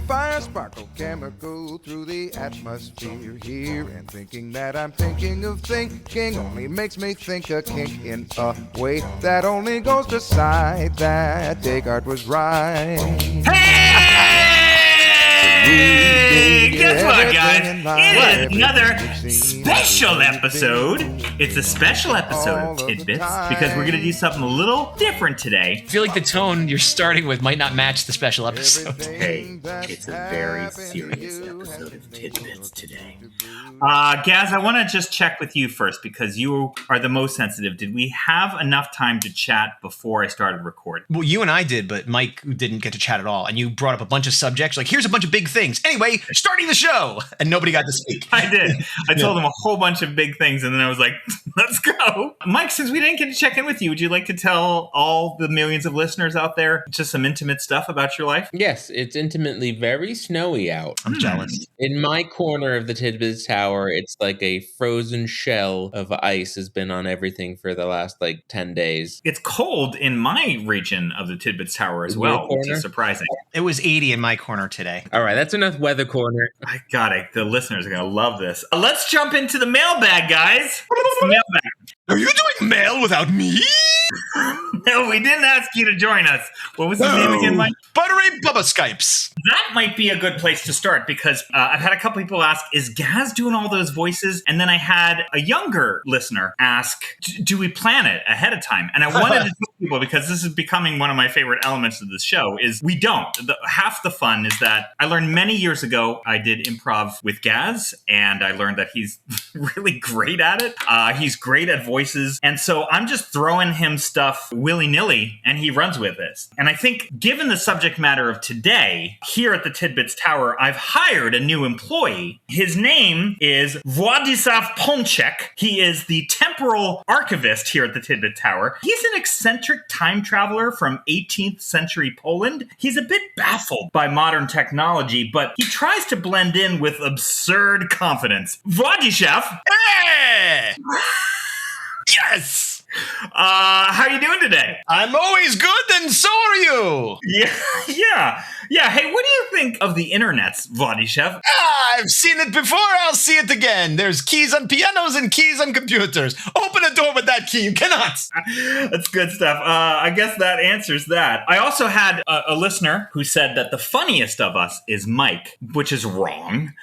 fire sparkle chemical through the atmosphere here. And thinking that I'm thinking of thinking only makes me think a kink in a way that only goes to decide that Descartes was right. Hey! Guess what, guys? It is another special episode. It's a special episode of Tidbits because we're going to do something a little different today. I feel like the tone you're starting with might not match the special episode. Hey, it's a very serious episode of Tidbits today. Gaz, I want to just check with you first because you are the most sensitive. Did we have enough time to chat before I started recording? Well, you and I did, but Mike didn't get to chat at all. And you brought up a bunch of subjects. Like, here's a bunch of big things. Anyway, starting the show. And nobody got to speak. I did. I told him a whole bunch of big things. And then I was like, let's go. Mike, since we didn't get to check in with you, would you like to tell all the millions of listeners out there just some intimate stuff about your life? Yes, it's intimately very snowy out. I'm jealous. In my corner of the Tidbits Tower, it's like a frozen shell of ice has been on everything for the last 10 days. It's cold in my region of the Tidbits Tower as well, which is surprising. It was 80 in my corner today. All right, that's enough weather corner. I got it. The listeners are going to love this. Let's jump into the mailbag, guys. It's the mailbag. Are you doing mail without me? No, we didn't ask you to join us. What was his name again, Mike? Buttery Bubba Skypes. That might be a good place to start because I've had a couple people ask, is Gaz doing all those voices? And then I had a younger listener ask, do we plan it ahead of time? And I wanted to tell people, because this is becoming one of my favorite elements of the show, is we don't. Half the fun is that I learned many years ago, I did improv with Gaz, and I learned that he's really great at it. He's great at voices. And so I'm just throwing him stuff willy-nilly, and he runs with this. And I think given the subject matter of today, here at the Tidbits Tower, I've hired a new employee. His name is Władysław Pączek. He is the temporal archivist here at the Tidbit Tower. He's an eccentric time traveler from 18th century Poland. He's a bit baffled by modern technology, but he tries to blend in with absurd confidence. Władysław! Hey! Yes! How are you doing today? I'm always good, and so are you. Yeah. Hey, what do you think of the internets, Władysław? I've seen it before, I'll see it again. There's keys on pianos and keys on computers. Open a door with that key, you cannot. That's good stuff. I guess that answers that. I also had a listener who said that the funniest of us is Mike, which is wrong.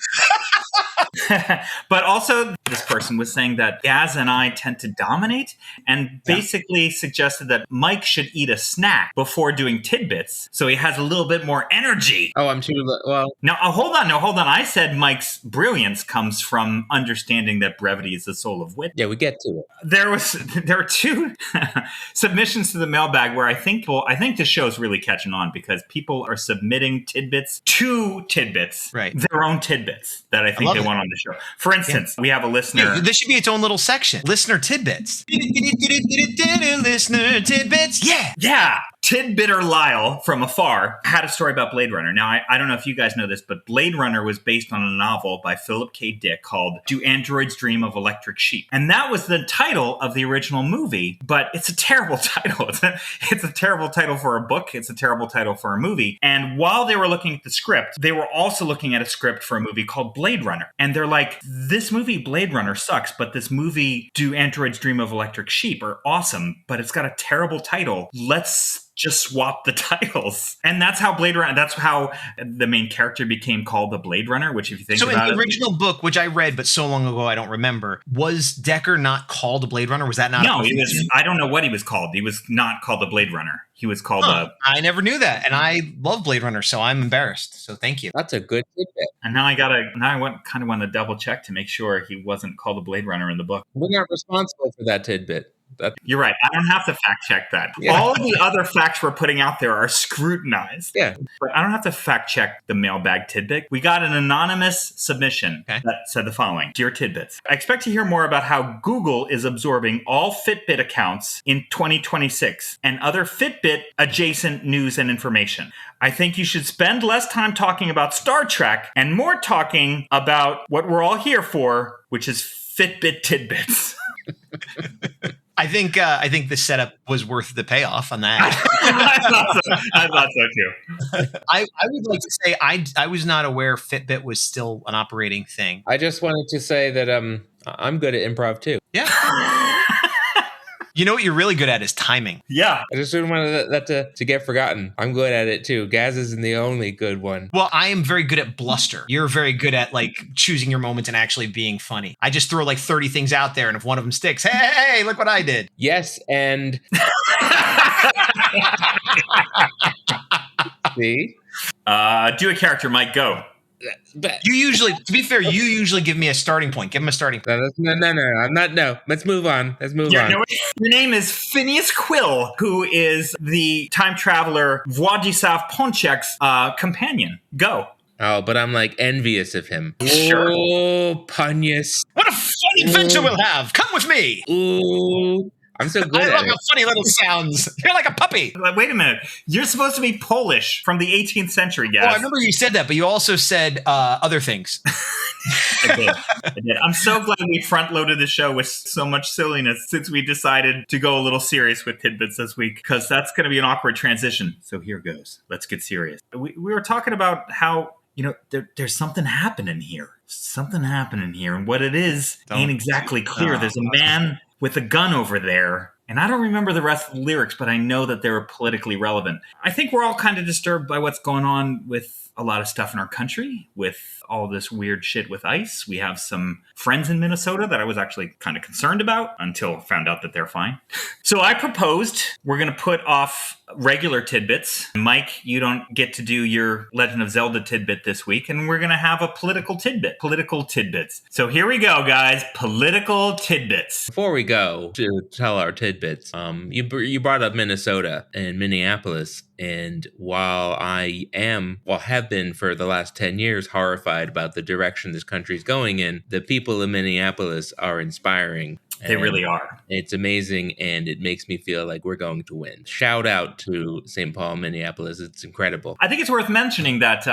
But also, this person was saying that Gaz and I tend to dominate and basically suggested that Mike should eat a snack before doing tidbits so he has a little bit more energy. Oh, I'm too well. Now, hold on. I said Mike's brilliance comes from understanding that brevity is the soul of wit. Yeah, we get to it. There were two submissions to the mailbag where I think the show's really catching on because people are submitting tidbits to tidbits, right? Their own tidbits that I think they want on the show. For instance, we have a listener. This should be its own little section. Listener tidbits. Listener tidbits. Yeah. Tidbitter Lyle from afar had a story about Blade Runner. Now, I don't know if you guys know this, but Blade Runner was based on a novel by Philip K. Dick called Do Androids Dream of Electric Sheep? And that was the title of the original movie, but it's a terrible title. It's a terrible title for a book. It's a terrible title for a movie. And while they were looking at the script, they were also looking at a script for a movie called Blade Runner. And they're like, this movie Blade Runner sucks, but this movie Do Androids Dream of Electric Sheep are awesome, but it's got a terrible title. Let's just swap the titles. And that's how that's how the main character became called the Blade Runner, which if you think about it. So in the original book, which I read, but so long ago I don't remember, was Decker not called the Blade Runner? Was that not? No, he was. I don't know what he was called. He was not called the Blade Runner. He was called I never knew that. And I love Blade Runner, so I'm embarrassed. So thank you. That's a good tidbit. And now I kind of want to double check to make sure he wasn't called the Blade Runner in the book. We're not responsible for that tidbit. You're right. I don't have to fact check that. Yeah. All of the other facts we're putting out there are scrutinized. Yeah. But I don't have to fact check the mailbag tidbit. We got an anonymous submission that said the following. Dear Tidbits, I expect to hear more about how Google is absorbing all Fitbit accounts in 2026 and other Fitbit adjacent news and information. I think you should spend less time talking about Star Trek and more talking about what we're all here for, which is Fitbit tidbits. I think the setup was worth the payoff on that. I thought so too. I would like to say I was not aware Fitbit was still an operating thing. I just wanted to say that I'm good at improv too. Yeah. You know what you're really good at is timing. Yeah. I just didn't want that to get forgotten. I'm good at it too. Gaz isn't the only good one. Well, I am very good at bluster. You're very good at like choosing your moments and actually being funny. I just throw like 30 things out there, and if one of them sticks, hey, look what I did. Yes, and see? Do a character, Mike. Go. You usually, to be fair, you usually give me a starting point. Give him a starting point. No. I'm not. No. Let's move on. Your name is Phineas Quill, who is the time traveler Władysław Ponczek's companion. Go. Oh, but I'm like envious of him. Sure. Oh, Punius. What a fun adventure we'll have. Come with me. Ooh. I'm so good I at love it. how funny little sounds. You're like a puppy. Like, wait a minute. You're supposed to be Polish from the 18th century, guys. Oh, I remember you said that, but you also said other things. I did. I'm so glad we front-loaded the show with so much silliness since we decided to go a little serious with Tidbits this week, because that's going to be an awkward transition. So here goes. Let's get serious. We were talking about how, there's something happening here. And what it is ain't exactly clear. There's a man with a gun over there. And I don't remember the rest of the lyrics, but I know that they were politically relevant. I think we're all kind of disturbed by what's going on with a lot of stuff in our country, with all this weird shit with ICE. We have some friends in Minnesota that I was actually kind of concerned about until I found out that they're fine. So I proposed we're going to put off regular tidbits. Mike, you don't get to do your Legend of Zelda tidbit this week, and we're going to have a political tidbit. Political tidbits. So here we go, guys. Political tidbits. Before we go to tell our tidbits, you brought up Minnesota and Minneapolis, and while I have been for the last 10 years horrified about the direction this country's going in, the people of Minneapolis are inspiring. They really are. It's amazing, and it makes me feel like we're going to win. Shout out to St. Paul, Minneapolis. It's incredible. I think it's worth mentioning that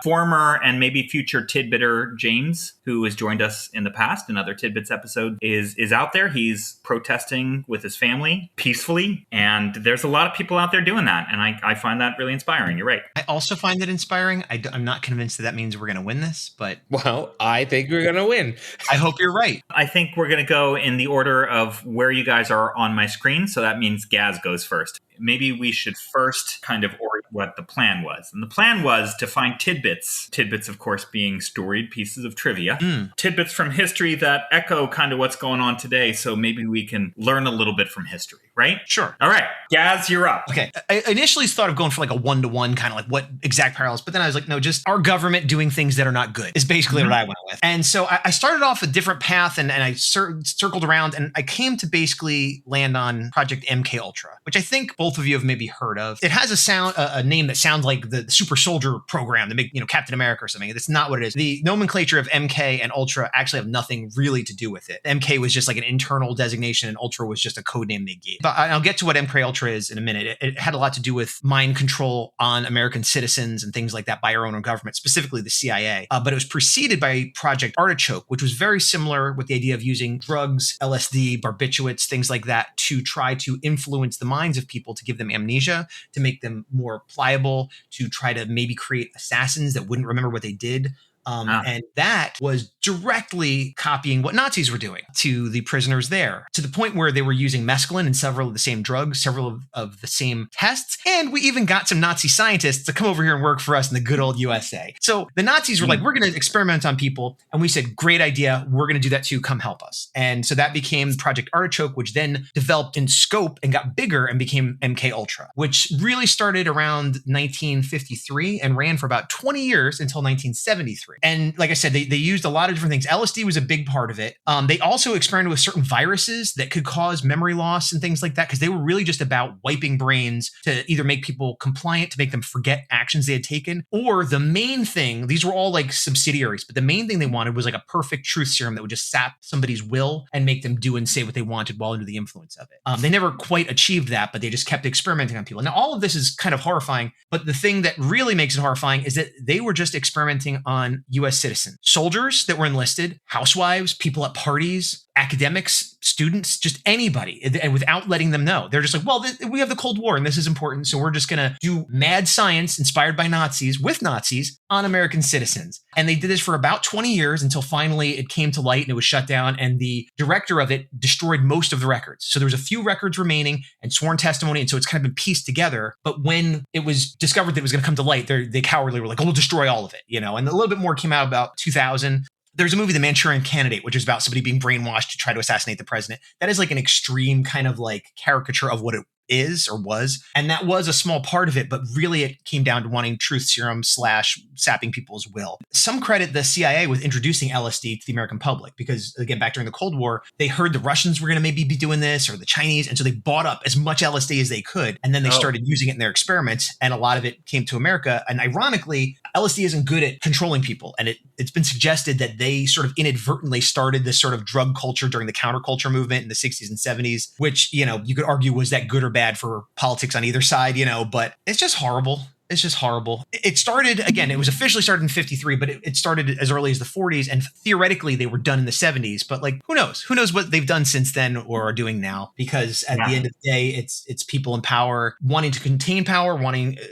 former and maybe future Tidbitter James, who has joined us in the past in other Tidbits episodes, is out there. He's protesting with his family peacefully, and there's a lot of people out there doing that, and I find that really inspiring. You're right. I also find it inspiring. I'm not convinced that means we're going to win this, but... Well, I think we're going to win. I hope you're right. I think we're going to go in the order of where you guys are on my screen, so that means Gaz goes first. Maybe we should first kind of orient what the plan was. And the plan was to find tidbits. Tidbits, of course, being storied pieces of trivia. Tidbits from history that echo kind of what's going on today, so maybe we can learn a little bit from history, right? Sure. All right. Gaz, you're up. Okay. I initially thought of going for like a one-to-one kind of like what exact parallels, but then I was like, no, just our government doing things that are not good is basically what I went with. And so I started off a different path and I circled around and I came to basically land on Project MKUltra, which I think both of you have maybe heard of. It has a name that sounds like the super soldier program that make, Captain America or something. That's not what it is. The nomenclature of MK and Ultra actually have nothing really to do with it. MK was just like an internal designation and Ultra was just a code name they gave. But I'll get to what MKUltra is in a minute. It had a lot to do with mind control on American citizens and things like that by our own government, specifically the CIA. But it was preceded by Project Artichoke, which was very similar with the idea of using drugs, LSD, barbiturates, things like that to try to influence the minds of people, to give them amnesia, to make them more pliable, to try to maybe create assassins that wouldn't remember what they did. And that was directly copying what Nazis were doing to the prisoners there, to the point where they were using mescaline and several of the same drugs, several of the same tests. And we even got some Nazi scientists to come over here and work for us in the good old USA. So the Nazis were like, we're going to experiment on people. And we said, great idea. We're going to do that too. Come help us. And so that became Project Artichoke, which then developed in scope and got bigger and became MKUltra, which really started around 1953 and ran for about 20 years until 1973. And like I said, they used a lot of different things. LSD was a big part of it. They also experimented with certain viruses that could cause memory loss and things like that, because they were really just about wiping brains to either make people compliant, to make them forget actions they had taken, or the main thing, these were all like subsidiaries, but the main thing they wanted was like a perfect truth serum that would just sap somebody's will and make them do and say what they wanted while under the influence of it. They never quite achieved that, but they just kept experimenting on people. Now, all of this is kind of horrifying, but the thing that really makes it horrifying is that they were just experimenting on US citizens, soldiers that were enlisted, housewives, people at parties, academics, students, just anybody, and without letting them know. They're just like, well, we have the Cold War and this is important, so we're just going to do mad science inspired by Nazis with Nazis on American citizens. And they did this for about 20 years until finally it came to light and it was shut down, and the director of it destroyed most of the records. So there was a few records remaining and sworn testimony, and so it's kind of been pieced together. But when it was discovered that it was going to come to light, they cowardly were like, oh, we'll destroy all of it, and a little bit more came out about 2000. There's a movie, The Manchurian Candidate, which is about somebody being brainwashed to try to assassinate the president. That is like an extreme kind of like caricature of what it is or was. And that was a small part of it, but really it came down to wanting truth serum / sapping people's will. Some credit the CIA with introducing LSD to the American public because, again, back during the Cold War, they heard the Russians were going to maybe be doing this or the Chinese. And so they bought up as much LSD as they could. And then they started using it in their experiments. And a lot of it came to America. And ironically, LSD isn't good at controlling people. And it's been suggested that they sort of inadvertently started this sort of drug culture during the counterculture movement in the 60s and 70s, which, you could argue was that good or bad for politics on either side, but it's just horrible. It's just horrible. It started, again, it was officially started in 53, but it started as early as the 40s. And theoretically, they were done in the 70s. But who knows? Who knows what they've done since then or are doing now? Because at the end of the day, it's people in power wanting to contain power,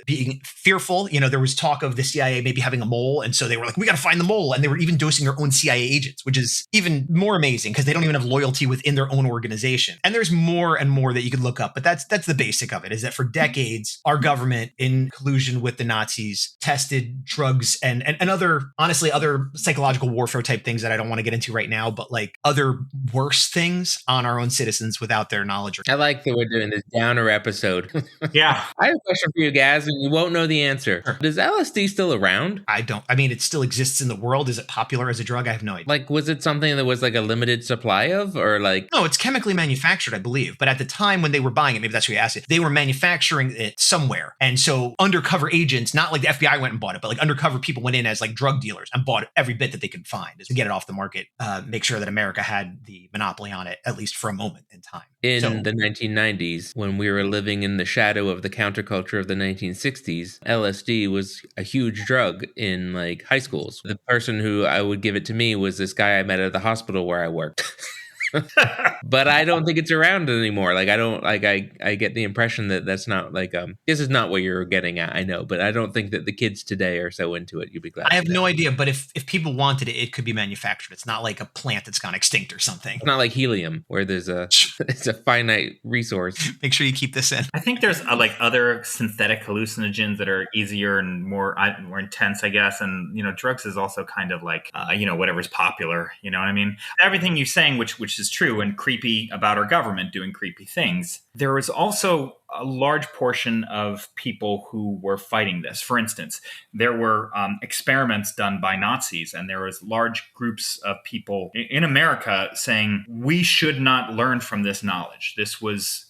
being fearful. There was talk of the CIA maybe having a mole. And so they were like, we got to find the mole. And they were even dosing their own CIA agents, which is even more amazing because they don't even have loyalty within their own organization. And there's more and more that you could look up. But that's the basic of it, is that for decades, our government, in collusion with the Nazis, tested drugs and other psychological warfare type things that I don't want to get into right now, but other worse things on our own citizens without their knowledge. I like that we're doing this downer episode. Yeah. I have a question for you guys, and you won't know the answer. Sure. Is LSD still around? It still exists in the world. Is it popular as a drug? I have no idea. Was it something that was a limited supply of, or No, it's chemically manufactured, I believe. But at the time when they were buying it, maybe that's what you asked it, they were manufacturing it somewhere. And so undercover agents, not like the FBI went and bought it, but undercover people went in as drug dealers and bought every bit that they could find to get it off the market, make sure that America had the monopoly on it, at least for a moment in time. In the 1990s, when we were living in the shadow of the counterculture of the 1960s, LSD was a huge drug in high schools. The person who I would give it to me was this guy I met at the hospital where I worked. But I don't think it's around anymore. I get the impression that that's not this is not what you're getting at. I know, but I don't think that the kids today are so into it. You'd be glad. I have no idea, but if people wanted it, it could be manufactured. It's not like a plant that's gone extinct or something. It's not like helium where there's it's a finite resource. Make sure you keep this in. I think there's other synthetic hallucinogens that are easier and more intense, I guess. And drugs is also kind of whatever's popular. You know what I mean? Everything you're saying, which is true and creepy about our government doing creepy things. There was also a large portion of people who were fighting this. For instance, there were experiments done by Nazis, and there was large groups of people in America saying, we should not learn from this knowledge. This was,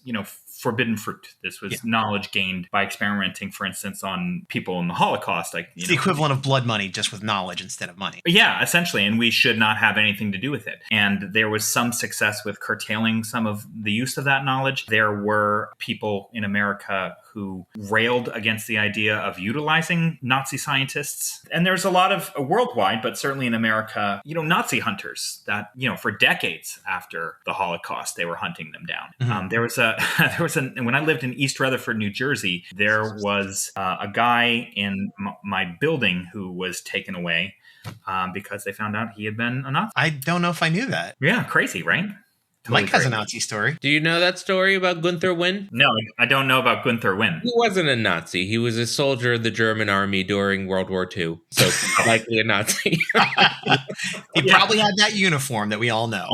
forbidden fruit. This was knowledge gained by experimenting, for instance, on people in the Holocaust. It's the equivalent of blood money, just with knowledge instead of money. Yeah, essentially. And we should not have anything to do with it. And there was some success with curtailing some of the use of that knowledge. There were people in America who railed against the idea of utilizing Nazi scientists. And there's a lot of worldwide, but certainly in America, Nazi hunters that, for decades after the Holocaust, they were hunting them down. Mm-hmm. When I lived in East Rutherford, New Jersey, there was a guy in my building who was taken away because they found out he had been a Nazi. I don't know if I knew that. Yeah, crazy, right? Totally Mike has a Nazi story. Do you know that story about Gunther Wynn? No, I don't know about Gunther Wynn. He wasn't a Nazi. He was a soldier of the German army during World War II. So likely a Nazi. He probably had that uniform that we all know.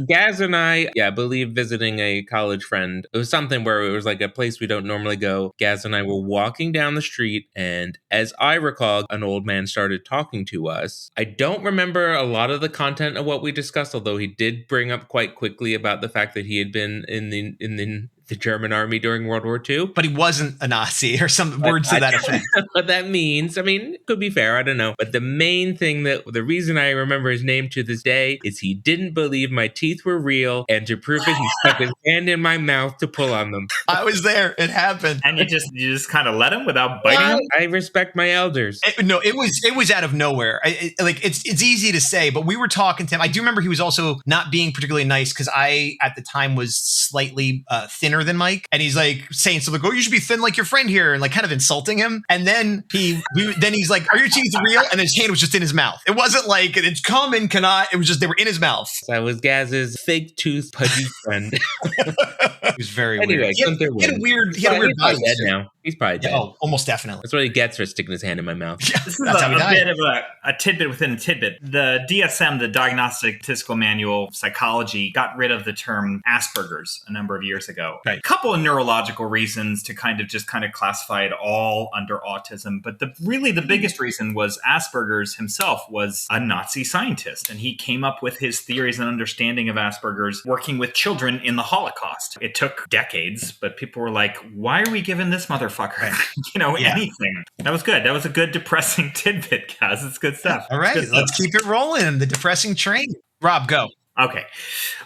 Gaz and I believe visiting a college friend. It was something where it was a place we don't normally go. Gaz and I were walking down the street, and as I recall, an old man started talking to us. I don't remember a lot of the content of what we discussed, although he did bring up quite quickly about the fact that he had been in the the German army during World War II. But he wasn't a Nazi or some words to that effect. What that means. I mean, it could be fair. I don't know. But the main thing the reason I remember his name to this day is he didn't believe my teeth were real. And to prove it, he stuck his hand in my mouth to pull on them. I was there. It happened. And you just kind of let him without biting him? I respect my elders. It was out of nowhere. It's easy to say, but we were talking to him. I do remember he was also not being particularly nice because I, at the time, was slightly thinner than Mike. And he's like saying something like, oh, you should be thin like your friend here, and like kind of insulting him. And then he's like, are your teeth real? And his hand was just in his mouth. It wasn't like it's common, cannot. It was just they were in his mouth. So I was Gaz's fake tooth pudgy friend. He was very weird. He had a weird body now. He's probably dead. Oh, almost definitely. That's what he gets for sticking his hand in my mouth. This is a bit of a tidbit within a tidbit. The DSM, the Diagnostic Statistical Manual of Psychology, got rid of the term Asperger's a number of years ago. Right. A couple of neurological reasons to kind of classify it all under autism. But the biggest reason was Asperger's himself was a Nazi scientist. And he came up with his theories and understanding of Asperger's working with children in the Holocaust. It took decades, but people were like, why are we giving this motherfucker anything? That was good. That was a good depressing tidbit, guys. It's good stuff. All right, let's keep it rolling. The depressing train. Rob, go. Okay.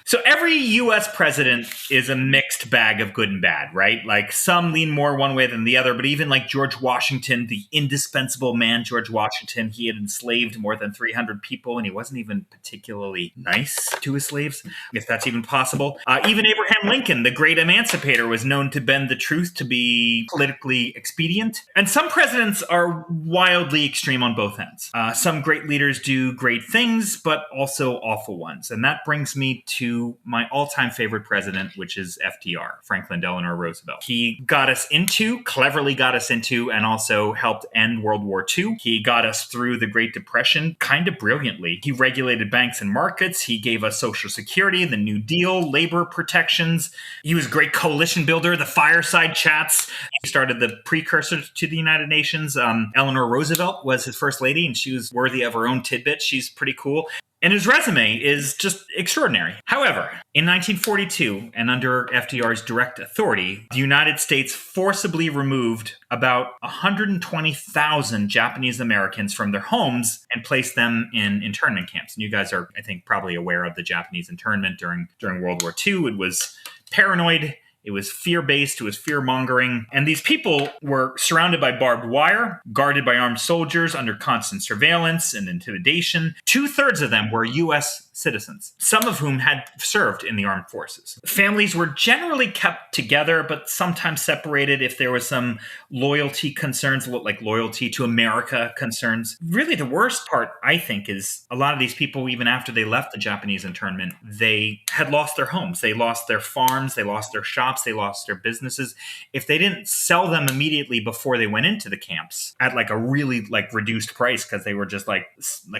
So every U.S. president is a mixed bag of good and bad, right? Like some lean more one way than the other, but even like George Washington, the indispensable man, George Washington, he had enslaved more than 300 people, and he wasn't even particularly nice to his slaves, if that's even possible. Even Abraham Lincoln, the great emancipator, was known to bend the truth to be politically expedient. And some presidents are wildly extreme on both ends. Some great leaders do great things, but also awful ones. And that brings me to my all-time favorite president, which is FDR, Franklin Delano Roosevelt. He cleverly got us into, and also helped end World War II. He got us through the Great Depression kind of brilliantly. He regulated banks and markets. He gave us Social Security, the New Deal, labor protections. He was a great coalition builder, the fireside chats. He started the precursor to the United Nations. Eleanor Roosevelt was his first lady, and she was worthy of her own tidbit. She's pretty cool. And his resume is just extraordinary. However, in 1942, and under FDR's direct authority, the United States forcibly removed about 120,000 Japanese Americans from their homes and placed them in internment camps. And you guys are, I think, probably aware of the Japanese internment during World War II. It was paranoid. It was fear-based. It was fear-mongering. And these people were surrounded by barbed wire, guarded by armed soldiers under constant surveillance and intimidation. 2/3 of them were U.S. citizens, some of whom had served in the armed forces. Families were generally kept together, but sometimes separated if there was some loyalty concerns, like loyalty to America concerns. Really, the worst part, I think, is a lot of these people, even after they left the Japanese internment, they had lost their homes. They lost their farms. They lost their shops. They lost their businesses. If they didn't sell them immediately before they went into the camps at like a really reduced price, because they were just like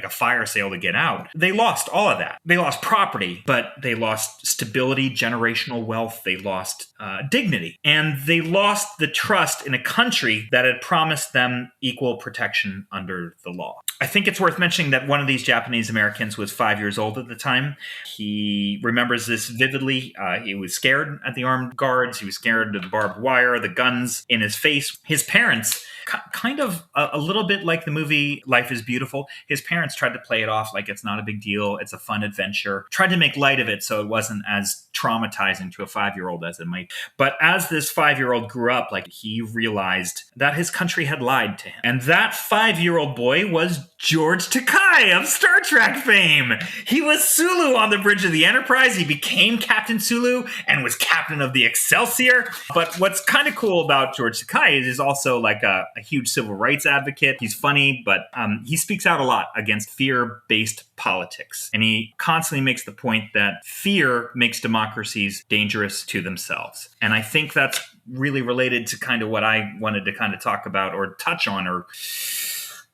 a fire sale to get out, they lost all of that. They lost property, but they lost stability, generational wealth. They lost dignity, and they lost the trust in a country that had promised them equal protection under the law. I think it's worth mentioning that one of these Japanese Americans was 5 years old at the time. He remembers this vividly. He was scared at the armed guards. He was scared of the barbed wire, the guns in his face. His parents, kind of a little bit like the movie Life is Beautiful, his parents tried to play it off like it's not a big deal. It's a fun adventure. Tried to make light of it so it wasn't as traumatizing to a 5-year-old as it might. But as this 5-year-old grew up, he realized that his country had lied to him. And that 5-year-old boy was George Takei of Star Trek fame. He was Sulu on the bridge of the Enterprise. He became Captain Sulu and was captain of the Excelsior. But what's kind of cool about George Takei is he's also a huge civil rights advocate. He's funny, but he speaks out a lot against fear-based politics. And he constantly makes the point that fear makes democracies dangerous to themselves. And I think that's really related to kind of what I wanted to kind of talk about or touch on or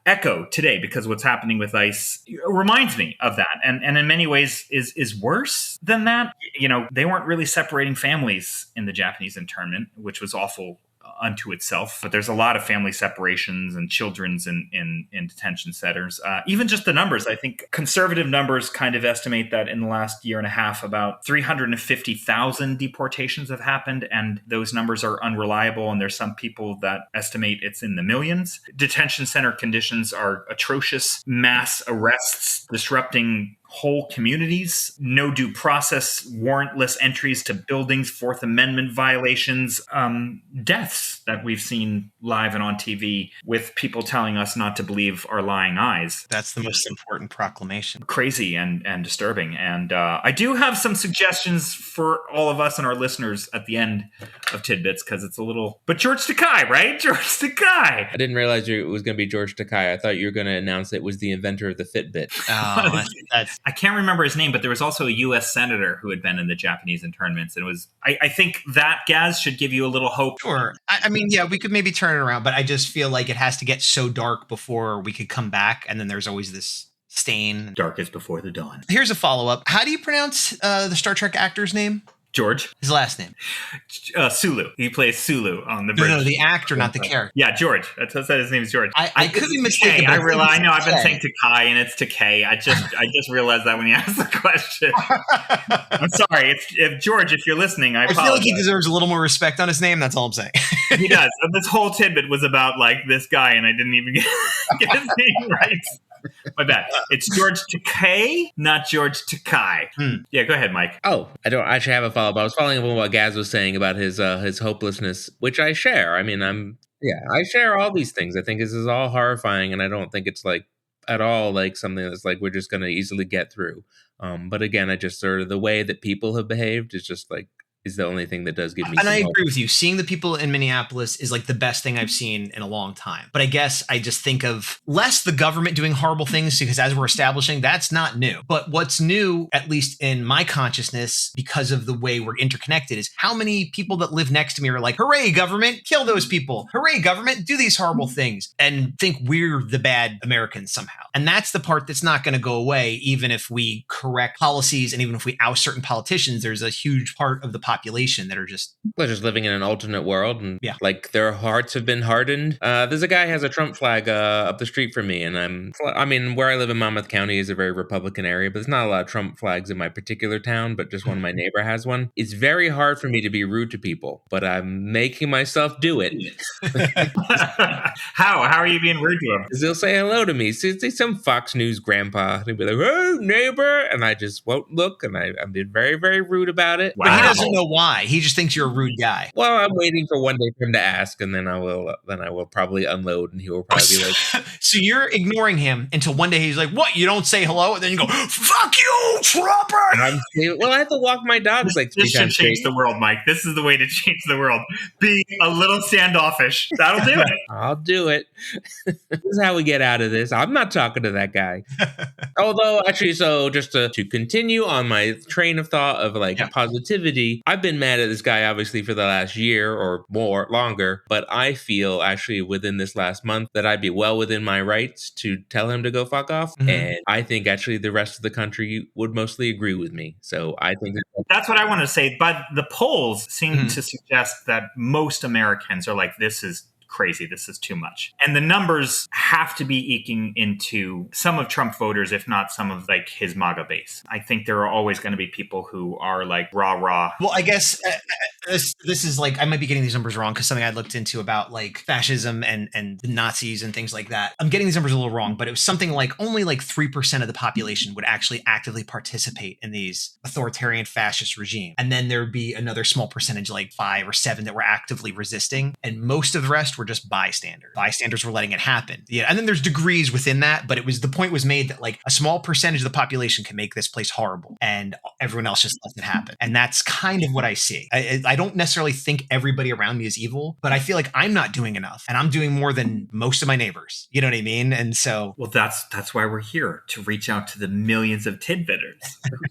echo today, because what's happening with ICE reminds me of that. And in many ways is worse than that. They weren't really separating families in the Japanese internment, which was awful unto itself. But there's a lot of family separations and children's in detention centers. Even just the numbers, I think conservative numbers kind of estimate that in the last year and a half, about 350,000 deportations have happened. And those numbers are unreliable. And there's some people that estimate it's in the millions. Detention center conditions are atrocious. Mass arrests, disrupting whole communities, no due process, warrantless entries to buildings, Fourth Amendment violations, deaths that we've seen live and on TV with people telling us not to believe our lying eyes. That's the most important proclamation. Crazy and disturbing. And I do have some suggestions for all of us and our listeners at the end of Tidbits, because it's a little... But George Takei, right? George Takei! I didn't realize it was going to be George Takei. I thought you were going to announce it was the inventor of the Fitbit. Oh, that's... I can't remember his name, but there was also a U.S. senator who had been in the Japanese internments. And it was, I think that, Gaz, should give you a little hope. Sure. I mean, yeah, we could maybe turn it around, but I just feel like it has to get so dark before we could come back. And then there's always this stain. Darkest before the dawn. Here's a follow-up. How do you pronounce the Star Trek actor's name? George. His last name. Sulu. He plays Sulu on the bridge. No, the actor, not the character. Yeah, George. That's what I said. His name is George. I could be mistaken. I know. I've been saying Takei, and it's Takei. I just realized that when you asked the question. I'm sorry. If George, if you're listening, I apologize. I feel like he deserves a little more respect on his name. That's all I'm saying. He does. This whole tidbit was about like this guy, and I didn't even get his name right. My bad. It's George Takei, not George Takei. Yeah, go ahead, Mike. Oh, I don't actually have a follow-up. I was following up on what Gaz was saying about his hopelessness, which I share. I mean, I share all these things. I think this is all horrifying, and I don't think it's like at all like something that's like we're just going to easily get through. But again, I just sort of the way that people have behaved is just like is the only thing that does give me and some I hope. agree with you. Seeing the people in Minneapolis is like the best thing I've seen in a long time. But I guess I just think of less the government doing horrible things, because as we're establishing, that's not new. But what's new, at least in my consciousness, because of the way we're interconnected, is how many people that live next to me are like, hooray, government, kill those people. Hooray, government, do these horrible things. And think we're the bad Americans somehow. And that's the part that's not going to go away, even if we correct policies and even if we oust certain politicians. There's a huge part of the population that are just... We're just living in an alternate world, and yeah, like their hearts have been hardened. There's a guy who has a Trump flag up the street from me, and I mean, where I live in Monmouth County is a very Republican area, but there's not a lot of Trump flags in my particular town, but just one my neighbor has one. It's very hard for me to be rude to people, but I'm making myself do it. How are you being rude to him? Because they'll say hello to me. See some Fox News grandpa. They'll be like, "Oh, neighbor," and I just won't look, and I'm being very, very rude about it. Wow. But he doesn't know why. He just thinks you're a rude guy. Well, I'm waiting for one day for him to ask, and then I will probably unload, and he will probably be like... So you're ignoring him until one day he's like, "What? You don't say hello?" And then you go, "Fuck you, Trumper!" Well, I have to walk my dogs like 3 times. This should change the world, Mike. This is the way to change the world. Be a little standoffish. That'll do it. I'll do it. This is how we get out of this. I'm not talking to that guy. Although, actually, so just to continue on my train of thought of positivity, I've been mad at this guy obviously for the last year or longer, but I feel actually within this last month that I'd be well within my rights to tell him to go fuck off. Mm-hmm. And I think actually the rest of the country would mostly agree with me. So I think that's what I want to say. But the polls seem to suggest that most Americans are like, this is crazy. This is too much. And the numbers have to be eking into some of Trump voters, if not some of like his MAGA base. I think there are always going to be people who are like rah. Well, I guess this is like, I might be getting these numbers wrong because something I looked into about like fascism and the Nazis and things like that. I'm getting these numbers a little wrong, but it was something like only like 3% of the population would actually actively participate in these authoritarian fascist regimes. And then there'd be another small percentage, like 5 or 7 that were actively resisting. And most of the rest were just bystanders. Bystanders were letting it happen. Yeah. And then there's degrees within that, but the point was made that like a small percentage of the population can make this place horrible and everyone else just lets it happen. And that's kind of what I see. I don't necessarily think everybody around me is evil, but I feel like I'm not doing enough and I'm doing more than most of my neighbors. You know what I mean? And so... Well, that's why we're here, to reach out to the millions of tidbitters.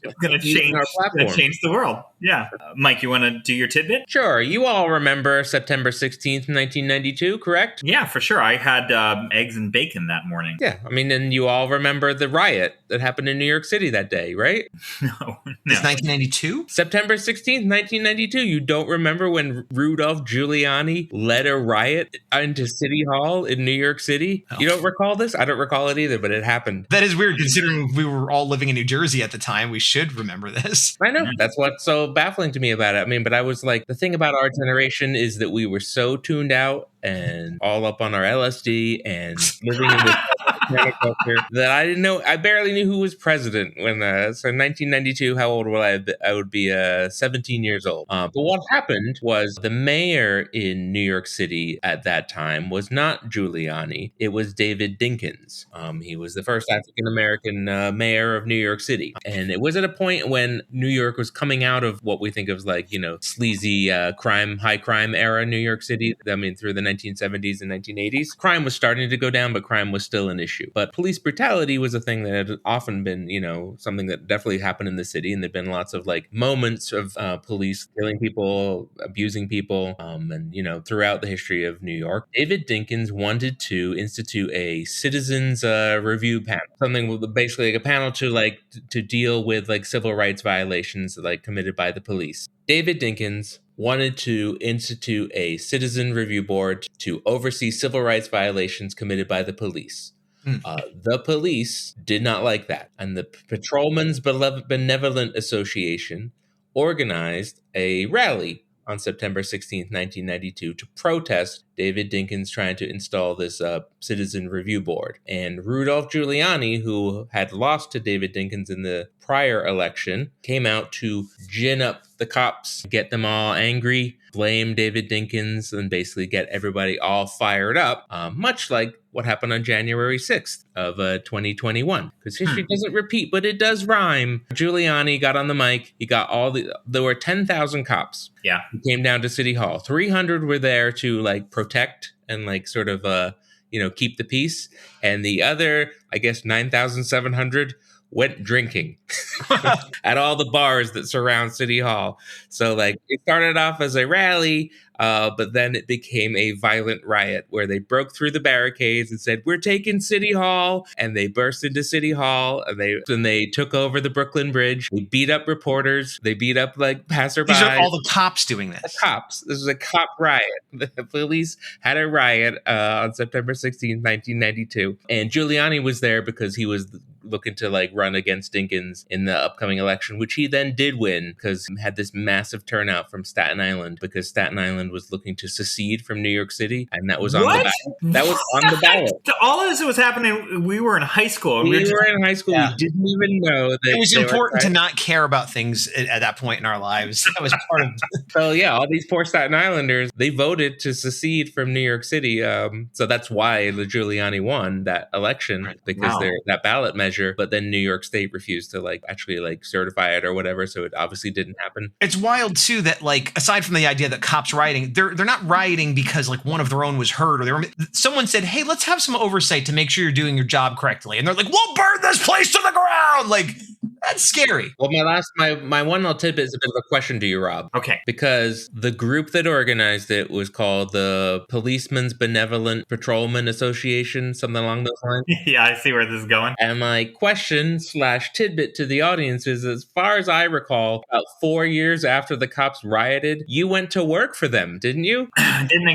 It's going to change the world. Yeah. Mike, you want to do your tidbit? Sure. You all remember September 16th, 1992? 1992, correct? Yeah, for sure. I had eggs and bacon that morning. Yeah, I mean, and you all remember the riot that happened in New York City that day, right? No. It's 1992? September 16th, 1992. You don't remember when Rudolph Giuliani led a riot into City Hall in New York City? Oh. You don't recall this? I don't recall it either, but it happened. That is weird considering we were all living in New Jersey at the time. We should remember this. I know. That's what's so baffling to me about it. I mean, but I was like, the thing about our generation is that we were so tuned out and all up on our LSD and living in this culture that I didn't know. I barely knew who was president when. So in 1992, how old would I? I would be 17 years old. But what happened was the mayor in New York City at that time was not Giuliani. It was David Dinkins. He was the first African American mayor of New York City, and it was at a point when New York was coming out of what we think of as like sleazy high crime era New York City. I mean, through the 1970s and 1980s, crime was starting to go down, but crime was still an issue. But police brutality was a thing that had often been, something that definitely happened in the city. And there'd been lots of like moments of police killing people, abusing people, and, throughout the history of New York. David Dinkins wanted to institute a citizens review panel, something with basically like a panel to deal with like civil rights violations like committed by the police. David Dinkins wanted to institute a citizen review board to oversee civil rights violations committed by the police. The police did not like that, and the Patrolmen's Benevolent Association organized a rally on September 16th, 1992 to protest David Dinkins trying to install this citizen review board. And Rudolph Giuliani, who had lost to David Dinkins in the prior election, came out to gin up the cops, get them all angry, blame David Dinkins, and basically get everybody all fired up, much like what happened on January 6th of 2021. Because history doesn't repeat, but it does rhyme. Giuliani got on the mic. He got there were 10,000 cops. Yeah. Who came down to City Hall. 300 were there to like protect and like sort of, keep the peace. And the other, I guess, 9,700 went drinking at all the bars that surround City Hall. So like it started off as a rally, but then it became a violent riot where they broke through the barricades and said, "We're taking City Hall." And they burst into City Hall and they took over the Brooklyn Bridge. They beat up reporters. They beat up like passersby. These are all the cops doing this. The cops. This was a cop riot. The police had a riot on September 16th, 1992. And Giuliani was there because he was looking to like run against Dinkins in the upcoming election, which he then did win because he had this massive turnout from Staten Island because Staten Island was looking to secede from New York City, and that was on the ballot. That was on the ballot. All of this was happening. We were in high school. We were in high school. Yeah. We didn't even know that it was important to not care about things at that point in our lives. That was part of So yeah, all these poor Staten Islanders, they voted to secede from New York City. So that's why Giuliani won that election, because that ballot measure. But then New York State refused to actually certify it or whatever. So it obviously didn't happen. It's wild too that aside from the idea that cops rioting, they're not rioting because one of their own was hurt or someone said, "Hey, let's have some oversight to make sure you're doing your job correctly." And they're like, "We'll burn this place to the ground." Like, that's scary. Well, my one little tidbit is a bit of a question to you, Rob. Okay. Because the group that organized it was called the Policemen's Benevolent Patrolmen Association, something along those lines. Yeah, I see where this is going. And my question / tidbit to the audience is, as far as I recall, about 4 years after the cops rioted, you went to work for them, didn't you? I didn't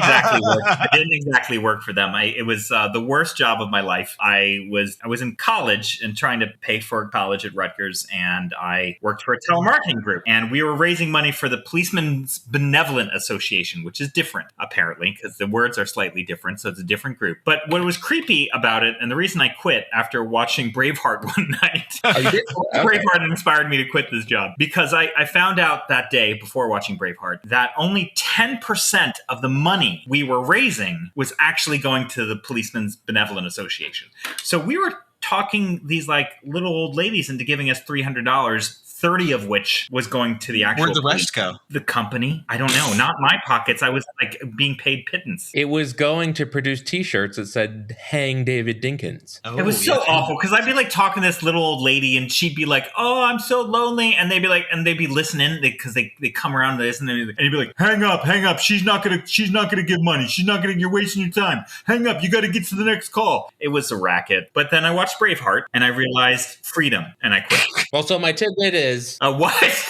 exactly work for them. It was the worst job of my life. I was in college and trying to pay for college at Rutgers, and I worked for a telemarketing group, and we were raising money for the Policemen's Benevolent Association, which is different, apparently, because the words are slightly different, so it's a different group. But what was creepy about it, and the reason I quit after watching Braveheart one night, Braveheart inspired me to quit this job, because I found out that day before watching Braveheart that only 10% of the money we were raising was actually going to the Policemen's Benevolent Association. So we were talking these like little old ladies into giving us $300, 30 of which was going to the actual. Where'd the rest go? The company. I don't know. Not my pockets. I was like being paid pittance. It was going to produce T-shirts that said "Hang David Dinkins." Oh, It was so awful because I'd be like talking to this little old lady and she'd be like, "Oh, I'm so lonely," and they'd be like, and they'd be listening because they come around to this and they'd be like, "Hang up. She's not gonna give money. You're wasting your time. Hang up. You got to get to the next call." It was a racket. But then I watched Braveheart and I realized freedom and I quit. Well, so my tidbit is What?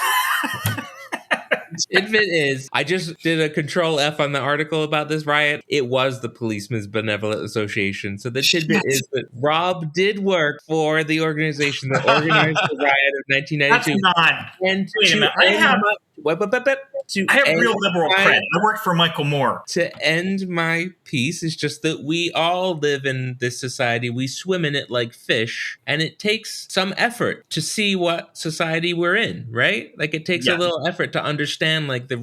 tidbit is I just did a control F on the article about this riot. It was the Policemen's Benevolent Association. So the tidbit is that Rob did work for the organization that organized the riot of 1992. That's not. And Wait a minute. I have real liberal cred. I worked for Michael Moore. To end my piece is just that we all live in this society. We swim in it like fish, and it takes some effort to see what society we're in, right? Like it takes a little effort to understand like the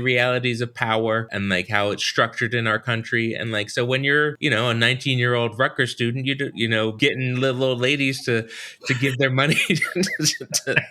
realities of power and like how it's structured in our country. And like so when you're, a 19-year-old Rutgers student, getting little old ladies to give their money to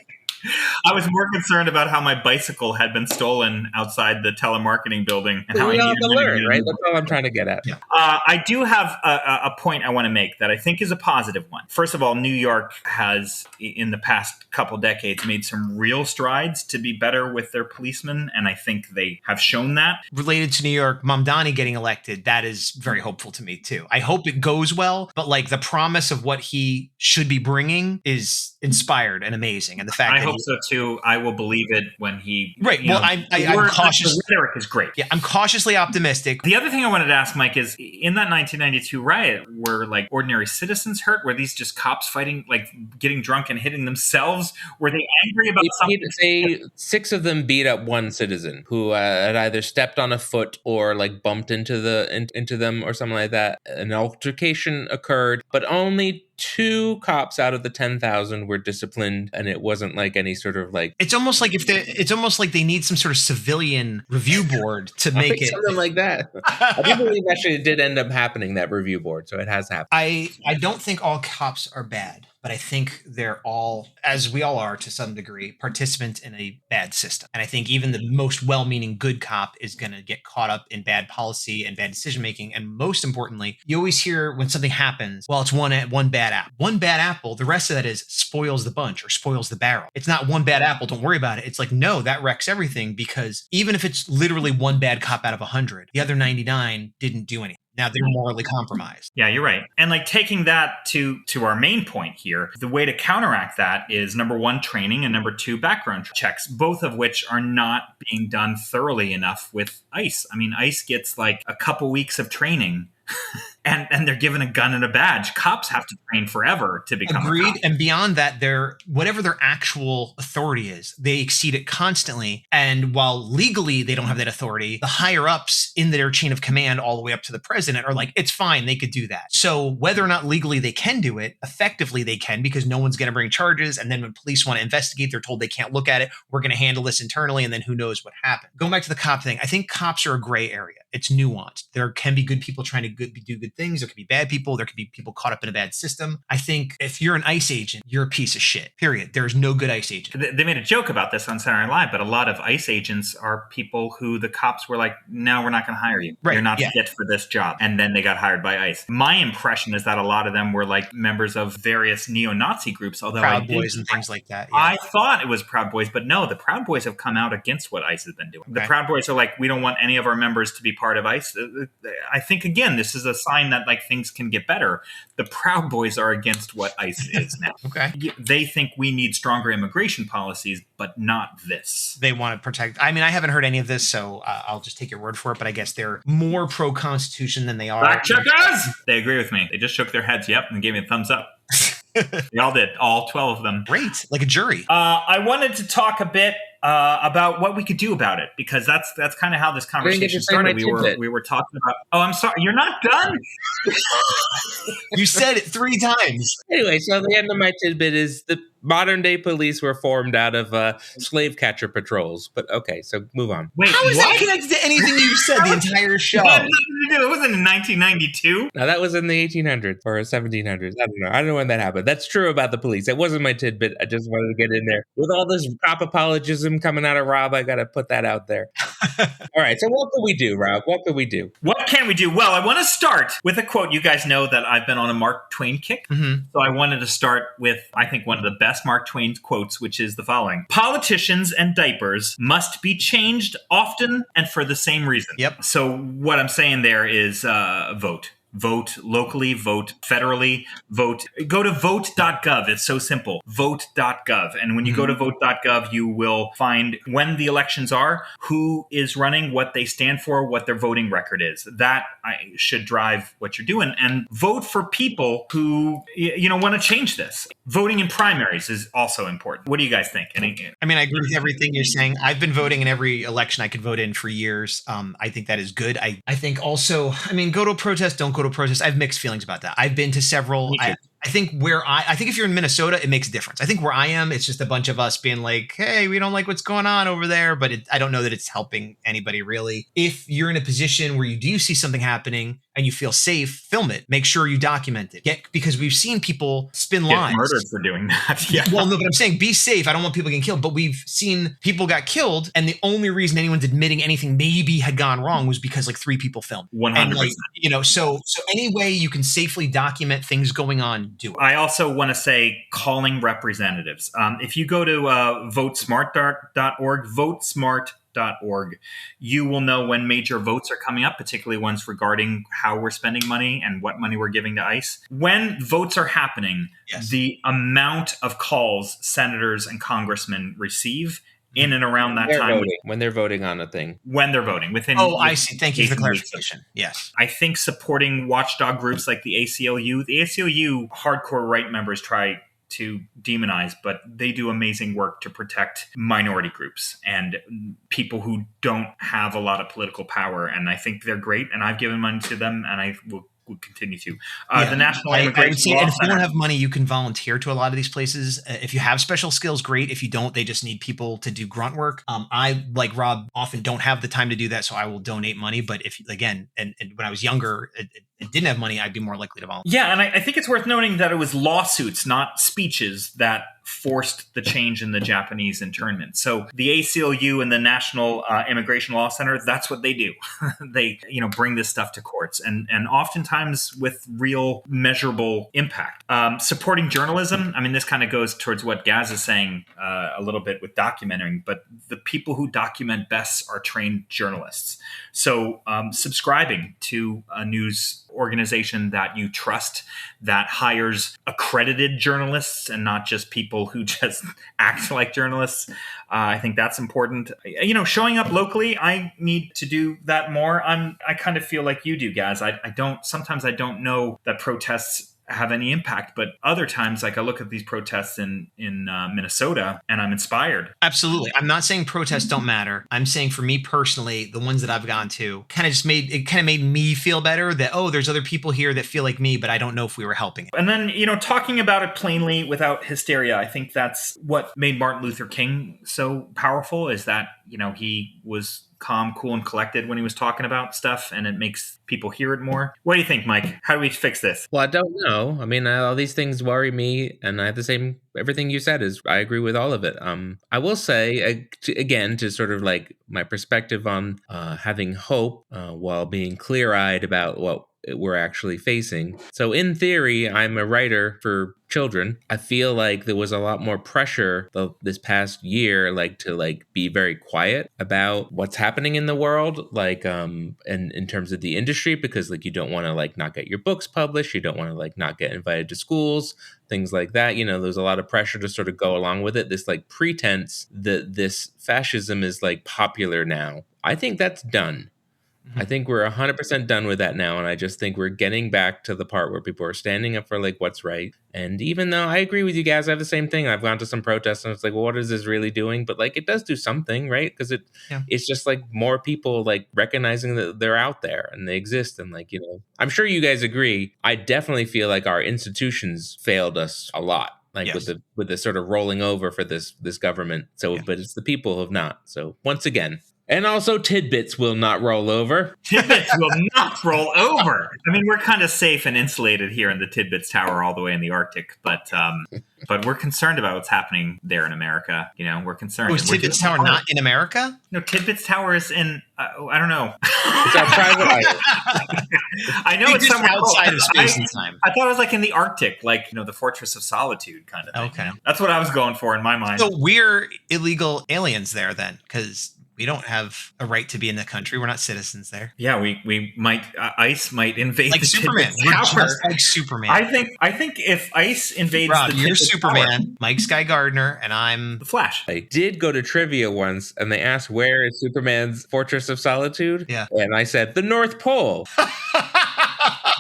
I was more concerned about how my bicycle had been stolen outside the telemarketing building and how we I all needed have to money. learn, right? That's all I'm trying to get at. Yeah. I do have a point I want to make that I think is a positive one. First of all, New York has, in the past couple decades, made some real strides to be better with their policemen, and I think they have shown that. Related to New York, Mamdani getting elected, that is very hopeful to me too. I hope it goes well, but like the promise of what he should be bringing is inspired and amazing. And the fact I hope so too. I will believe it when he. Right. Well, I'm cautious. The rhetoric is great. Yeah, I'm cautiously optimistic. The other thing I wanted to ask, Mike, is in that 1992 riot, were like ordinary citizens hurt? Were these just cops fighting, like getting drunk and hitting themselves? Were they angry about something? 6 of them beat up one citizen who had either stepped on a foot or like bumped into them or something like that. An altercation occurred, but only 2 cops out of the 10,000 were disciplined, and it wasn't like any sort of like. It's almost like they need some sort of civilian review board to make it something like that. I do believe actually it did end up happening, that review board, so it has happened. I don't think all cops are bad, but I think they're all, as we all are to some degree, participants in a bad system. And I think even the most well-meaning good cop is going to get caught up in bad policy and bad decision-making. And most importantly, you always hear when something happens, well, it's one bad apple. One bad apple, the rest of that is spoils the bunch or spoils the barrel. It's not one bad apple, don't worry about it. It's like, no, that wrecks everything, because even if it's literally one bad cop out of 100, the other 99 didn't do anything. Now they're morally compromised. Yeah, you're right. And like taking that to our main point here, the way to counteract that is number 1, training, and number 2, background checks, both of which are not being done thoroughly enough with ICE. I mean, ICE gets like a couple weeks of training. And they're given a gun and a badge. Cops have to train forever to become Agreed. a cop. And beyond that, whatever their actual authority is, they exceed it constantly. And while legally they don't have that authority, the higher ups in their chain of command all the way up to the president are like, it's fine, they could do that. So whether or not legally they can do it, effectively they can, because no one's going to bring charges. And then when police want to investigate, they're told they can't look at it. We're going to handle this internally. And then who knows what happened. Going back to the cop thing, I think cops are a gray area. It's nuanced. There can be good people trying to do good things. There could be bad people. There could be people caught up in a bad system. I think if you're an ICE agent, you're a piece of shit, period. There's no good ICE agent. They made a joke about this on Saturday Night Live, but a lot of ICE agents are people who the cops were like, no, we're not going to hire you. Right, You're not fit for this job. And then they got hired by ICE. My impression is that a lot of them were like members of various neo-Nazi groups, although Proud Boys and things like that. Yeah. I thought it was Proud Boys, but no, the Proud Boys have come out against what ICE has been doing. Okay. The Proud Boys are like, we don't want any of our members to be part of ICE. I think, again, this is a sign that like things can get better. The Proud Boys are against what ICE is now. Okay. They think we need stronger immigration policies, but not this. They want to protect. I mean, I haven't heard any of this, so I'll just take your word for it. But I guess they're more pro-Constitution than they are. Fact checkers! They agree with me. They just shook their heads, yep, and gave me a thumbs up. They all did, all 12 of them. Great, like a jury. I wanted to talk a bit about what we could do about it, because that's kind of how this conversation started. We were talking about. Oh, I'm sorry, you're not done. You said it 3 times. Anyway, so the end of my tidbit is modern day police were formed out of slave catcher patrols. But okay, so move on. Wait, How is what? that connected to anything you've said the entire show? It wasn't in 1992. Now that was in the 1800s or 1700s. I don't know when that happened. That's true about the police. It wasn't my tidbit. I just wanted to get in there with all this cop apologism coming out of Rob. I got to put that out there. All right. So what can we do, Rob? What can we do? What can we do? Well, I want to start with a quote. You guys know that I've been on a Mark Twain kick. Mm-hmm. So I wanted to start with, I think, one of the best Mark Twain quotes, which is the following. Politicians and diapers must be changed often and for the same reason. Yep. So what I'm saying there is vote. Vote locally, vote federally, vote. Go to vote.gov. It's so simple. Vote.gov. And when you go to vote.gov, you will find when the elections are, who is running, what they stand for, what their voting record is. That should drive what you're doing. And vote for people who, want to change this. Voting in primaries is also important. What do you guys think? I mean, I agree with everything you're saying. I've been voting in every election I could vote in for years. I think that is good. I think also, go to a protest, don't go to a protest. I have mixed feelings about that. I've been to several. I think I think if you're in Minnesota, it makes a difference. I think where I am, it's just a bunch of us being like, hey, we don't like what's going on over there. But I don't know that it's helping anybody really. If you're in a position where you do see something happening and you feel safe, film it. Make sure you document it. Because we've seen people spin Get lies. murdered for doing that. Yeah. Well, no, but I'm saying be safe. I don't want people getting killed. But we've seen people got killed. And the only reason anyone's admitting anything maybe had gone wrong was because like 3 people filmed. 100%. And so any way you can safely document things going on, do it. I also want to say calling representatives. If you go to votesmart.org, votesmart.org, you will know when major votes are coming up, particularly ones regarding how we're spending money and what money we're giving to ICE. When votes are happening, the amount of calls senators and congressmen receive in and around that time. When they're voting on a thing. When they're voting. Within. I see. Thank you for the clarification. Yes. I think supporting watchdog groups like the ACLU hardcore right members try to demonize, but they do amazing work to protect minority groups and people who don't have a lot of political power. And I think they're great. And I've given money to them and I will continue to. The National Immigration Law Center. If you don't Center. have money, you can volunteer to a lot of these places. If you have special skills, great. If you don't, they just need people to do grunt work. I, like Rob, often don't have the time to do that, so I will donate money. But if, again, and when I was younger, and didn't have money, I'd be more likely to volunteer. Yeah, and I think it's worth noting that it was lawsuits, not speeches, that forced the change in the Japanese internment. So the ACLU and the National Immigration Law Center, that's what they do. They, bring this stuff to courts and oftentimes with real measurable impact. Supporting journalism, this kind of goes towards what Gaz is saying a little bit with documenting, but the people who document best are trained journalists. So subscribing to a news organization that you trust, that hires accredited journalists and not just people who just act like journalists. I think that's important. Showing up locally, I need to do that more. I kind of feel like you do, guys. Sometimes I don't know that protests have any impact, but other times, like I look at these protests in Minnesota and I'm inspired. Absolutely. I'm not saying protests don't matter. I'm saying for me personally, the ones that I've gone to kind of made me feel better that, there's other people here that feel like me, but I don't know if we were helping it. And then, talking about it plainly without hysteria, I think that's what made Martin Luther King so powerful, is that, he was calm, cool, and collected when he was talking about stuff, and it makes people hear it more. What do you think, Mike? How do we fix this? Well, I don't know. All these things worry me, and I have the same. Everything you said I agree with all of it. I will say again, to sort of like my perspective on having hope while being clear-eyed about what we're actually facing. So in theory, I'm a writer for children. I feel like there was a lot more pressure this past year, to be very quiet about what's happening in the world, and in terms of the industry, because you don't want to not get your books published, you don't want to not get invited to schools, things like that. There's a lot of pressure to sort of go along with it. This pretense that this fascism is popular now. I think that's done. I think we're 100% done with that now. And I just think we're getting back to the part where people are standing up for what's right. And even though I agree with you guys, I have the same thing. I've gone to some protests and it's well, what is this really doing? But it does do something, right? Because it's just more people recognizing that they're out there and they exist. And I'm sure you guys agree. I definitely feel like our institutions failed us a lot. like Yes. with the sort of rolling over for this government. So, but it's the people who have not. So once again. And also, Tidbits will not roll over. Tidbits will not roll over. I mean, we're kind of safe and insulated here in the Tidbits Tower all the way in the Arctic, but we're concerned about what's happening there in America. You know, we're concerned. Oh, is Tidbits Tower not in America? No, Tidbits Tower is in, I don't know. It's our private island. I know it's just somewhere outside of space and time. I thought it was like in the Arctic, like, you know, the Fortress of Solitude kind of thing. Okay. You know? That's what I was going for in my mind. So we're illegal aliens there then, because we don't have a right to be in the country. We're not citizens there. Yeah, we might ICE might invade Like the Superman. Tidbits We're Tower. just like Superman. I think if ICE invades Rob, the you're Tidbits Superman, Tower, Mike's Guy Gardner, and I'm the Flash. I did go to trivia once, and they asked, where is Superman's Fortress of Solitude? Yeah. And I said, the North Pole.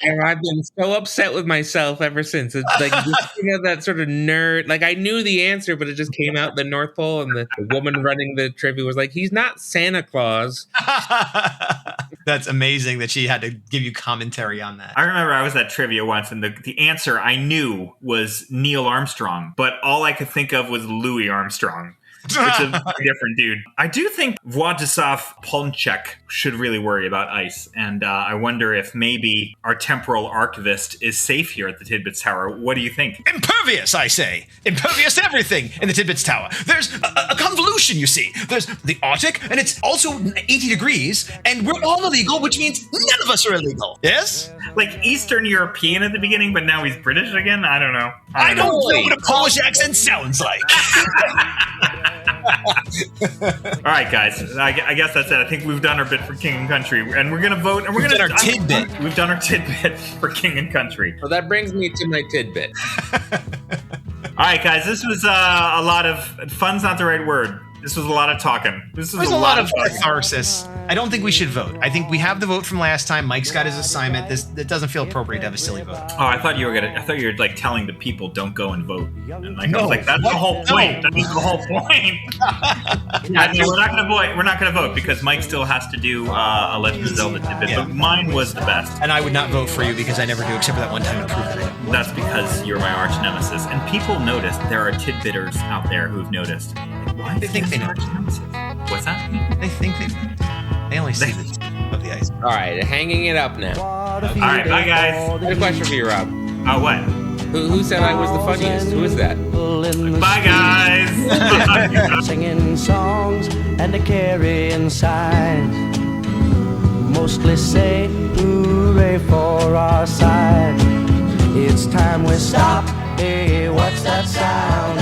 And I've been so upset with myself ever since. It's like, that sort of nerd. Like, I knew the answer, but it just came out the North Pole, and the woman running the trivia was like, he's not Santa Claus. That's amazing that she had to give you commentary on that. I remember I was at trivia once, and the answer I knew was Neil Armstrong, but all I could think of was Louis Armstrong. Which is a different dude. I do think Władysław Polczek should really worry about ICE, and I wonder if maybe our temporal archivist is safe here at the Tidbits Tower. What do you think? Impervious, I say. Impervious to everything in the Tidbits Tower. There's a convolution, you see. There's the Arctic, and it's also 80 degrees, and we're all illegal, which means none of us are illegal. Yes? Like Eastern European at the beginning, but now he's British again? I don't know. I don't know what a Polish accent sounds like. All right, guys. I guess that's it. I think we've done our bit for King and Country, and we're gonna vote. And we're gonna done our tidbit. We've done our tidbit for King and Country. Well, that brings me to my tidbit. All right, guys. This was a lot of fun's not the right word. This was a lot of talking. This was There's a lot of talking. catharsis. I don't think we should vote. I think we have the vote from last time. Mike's got his assignment. It doesn't feel appropriate to have a silly vote. Oh, I thought you were like telling the people don't go and vote. And like, I No. was like, that's the whole point. No. That is the whole point. Yeah, no, we're not gonna vote. We're not gonna vote because Mike still has to do a Legend of Zelda tidbit. Yeah. But mine was the best. And I would not vote for you because I never do, except for that one time to prove that I do. That's because you're my arch nemesis. And people noticed. There are tidbitters out there who've noticed. Why They think they know. arch nemesis? What's that? They think they only see the tip of the ice. All right, hanging it up now. All right, bye guys. I have a question for you, Rob. What? Who said I was the funniest? Who is that? Bye guys. Singing songs and a carrying signs. Mostly say hooray for our side. It's time we stop. Hey, what's that sound?